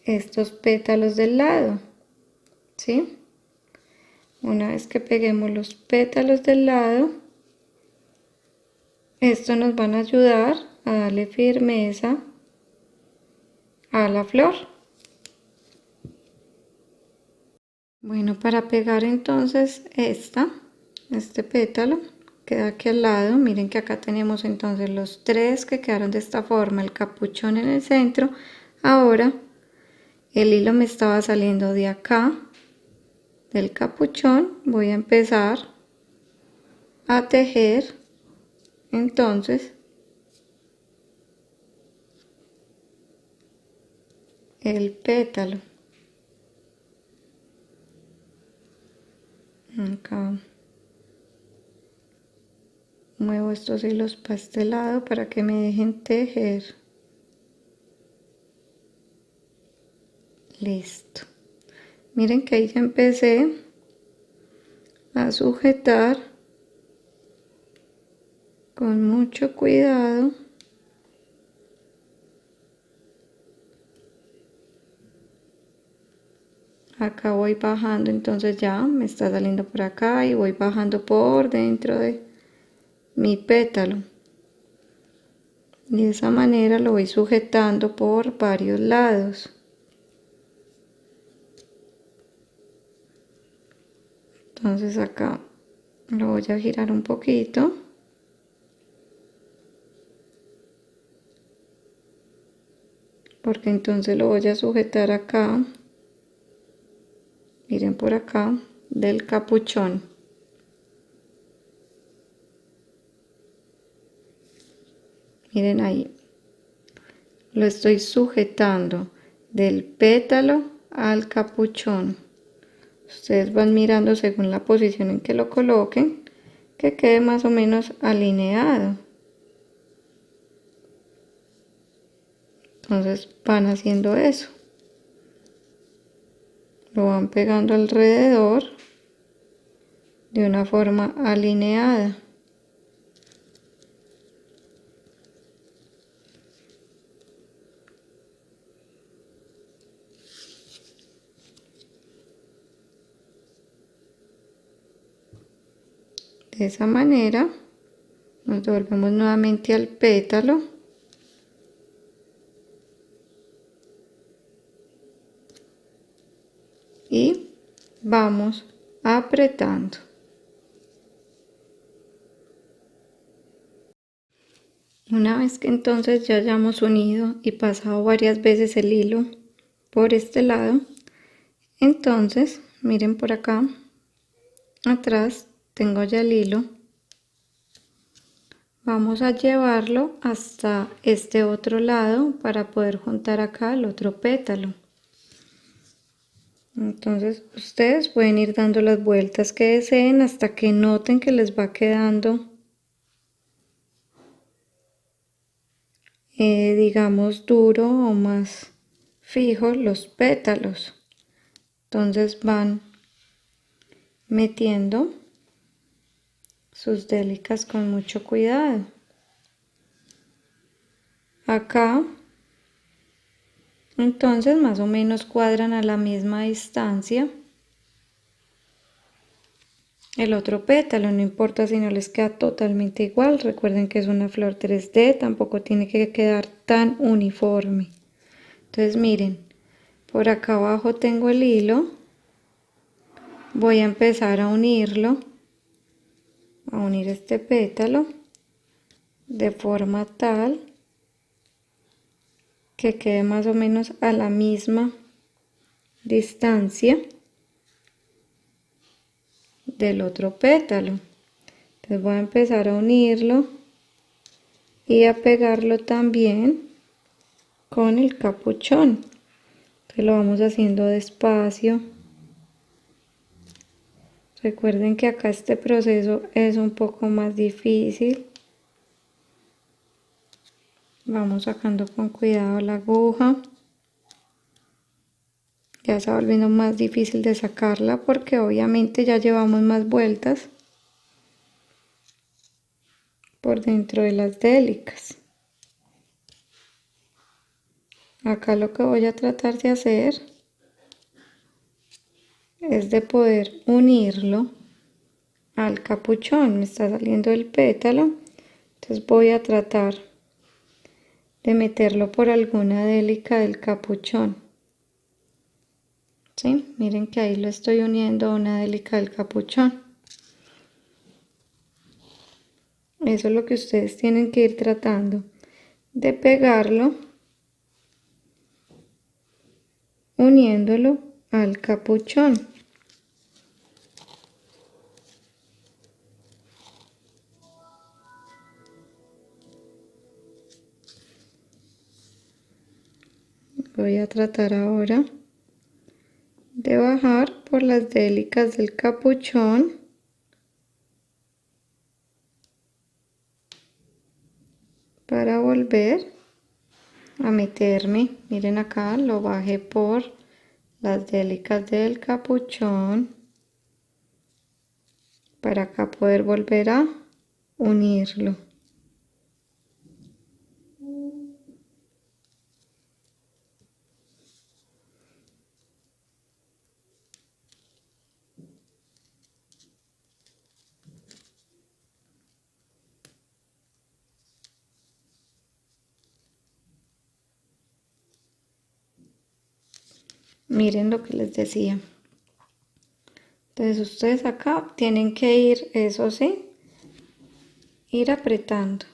Speaker 1: estos pétalos del lado, ¿sí? Una vez que peguemos los pétalos del lado, Esto nos van a ayudar a darle firmeza a la flor. Bueno, para pegar entonces este pétalo, queda aquí al lado. Miren que acá tenemos entonces los tres que quedaron de esta forma, el capuchón en el centro. Ahora el hilo me estaba saliendo de acá, del capuchón. Voy a empezar a tejer entonces el pétalo. Acá muevo estos hilos para este lado para que me dejen tejer. Listo. Miren que ahí ya empecé a sujetar con mucho cuidado. Acá voy bajando, entonces ya me está saliendo por acá y voy bajando por dentro de mi pétalo. Y de esa manera lo voy sujetando por varios lados. Entonces acá lo voy a girar un poquito. Porque entonces lo voy a sujetar acá. Miren por acá del capuchón. Miren ahí. Lo estoy sujetando del pétalo al capuchón. Ustedes van mirando según la posición en que lo coloquen, que quede más o menos alineado. Entonces van haciendo eso. Lo van pegando alrededor de una forma alineada. De esa manera nos devolvemos nuevamente al pétalo y vamos apretando. Una vez que entonces ya hayamos unido y pasado varias veces el hilo por este lado, entonces miren por acá atrás tengo ya el hilo. Vamos a llevarlo hasta este otro lado para poder juntar acá el otro pétalo. Entonces ustedes pueden ir dando las vueltas que deseen hasta que noten que les va quedando digamos duro o más fijo los pétalos. Entonces van metiendo sus délicas con mucho cuidado. Acá entonces más o menos cuadran a la misma distancia el otro pétalo, no importa si no les queda totalmente igual. Recuerden que es una flor 3D, tampoco tiene que quedar tan uniforme. Entonces miren, por acá abajo tengo el hilo. Voy a empezar a unirlo, a unir este pétalo de forma tal que quede más o menos a la misma distancia del otro pétalo. Entonces voy a empezar a unirlo y a pegarlo también con el capuchón. Entonces lo vamos haciendo despacio. Recuerden que acá este proceso es un poco más difícil. Vamos sacando con cuidado la aguja. Ya está volviendo más difícil de sacarla porque obviamente ya llevamos más vueltas por dentro de las délicas. Acá lo que voy a tratar de hacer es de poder unirlo al capuchón. Me está saliendo el pétalo, Entonces voy a tratar de meterlo por alguna délica del capuchón. ¿Sí? Miren que ahí lo estoy uniendo a una délica del capuchón. Eso es lo que ustedes tienen que ir tratando de pegarlo, uniéndolo al capuchón. Voy a tratar ahora de bajar por las délicas del capuchón para volver a meterme. Miren acá, lo bajé por las délicas del capuchón para acá poder volver a unirlo. Miren lo que les decía. Entonces ustedes acá tienen que ir, eso sí, ir apretando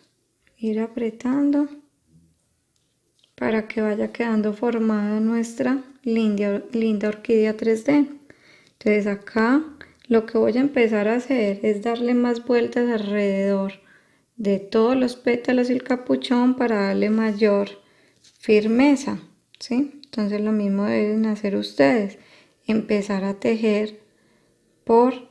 Speaker 1: para que vaya quedando formada nuestra linda orquídea 3D. Entonces acá lo que voy a empezar a hacer es darle más vueltas alrededor de todos los pétalos y el capuchón para darle mayor firmeza, ¿sí? Entonces lo mismo deben hacer ustedes, empezar a tejer por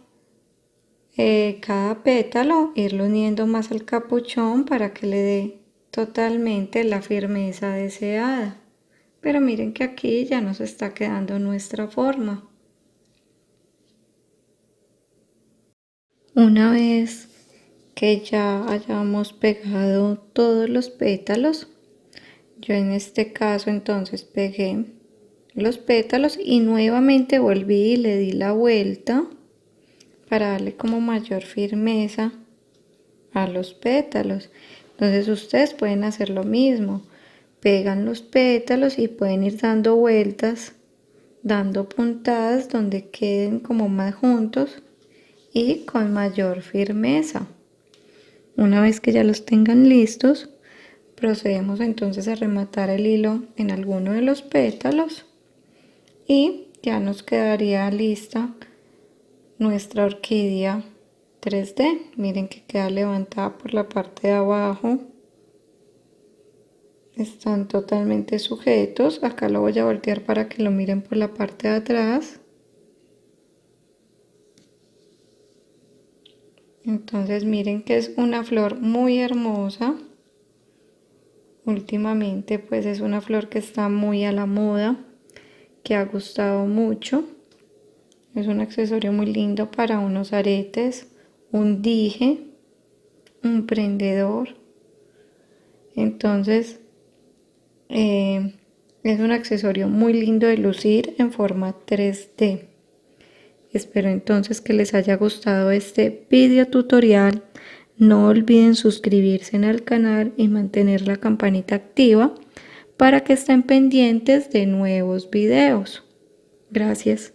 Speaker 1: cada pétalo, irlo uniendo más al capuchón para que le dé totalmente la firmeza deseada. Pero miren que aquí ya nos está quedando nuestra forma. Una vez que ya hayamos pegado todos los pétalos, yo en este caso entonces pegué los pétalos y nuevamente volví y le di la vuelta para darle como mayor firmeza a los pétalos. Entonces ustedes pueden hacer lo mismo, pegan los pétalos y pueden ir dando vueltas, dando puntadas donde queden como más juntos y con mayor firmeza. Una vez que ya los tengan listos, procedemos entonces a rematar el hilo en alguno de los pétalos y ya nos quedaría lista nuestra orquídea 3D. Miren que queda levantada por la parte de abajo, están totalmente sujetos. Acá lo voy a voltear para que lo miren por la parte de atrás. Entonces miren que es una flor muy hermosa. Últimamente pues es una flor que está muy a la moda, que ha gustado mucho. Es un accesorio muy lindo para unos aretes, un dije, un prendedor. Entonces es un accesorio muy lindo de lucir en forma 3D. Espero entonces que les haya gustado este video tutorial. No olviden suscribirse al canal y mantener la campanita activa para que estén pendientes de nuevos videos. Gracias.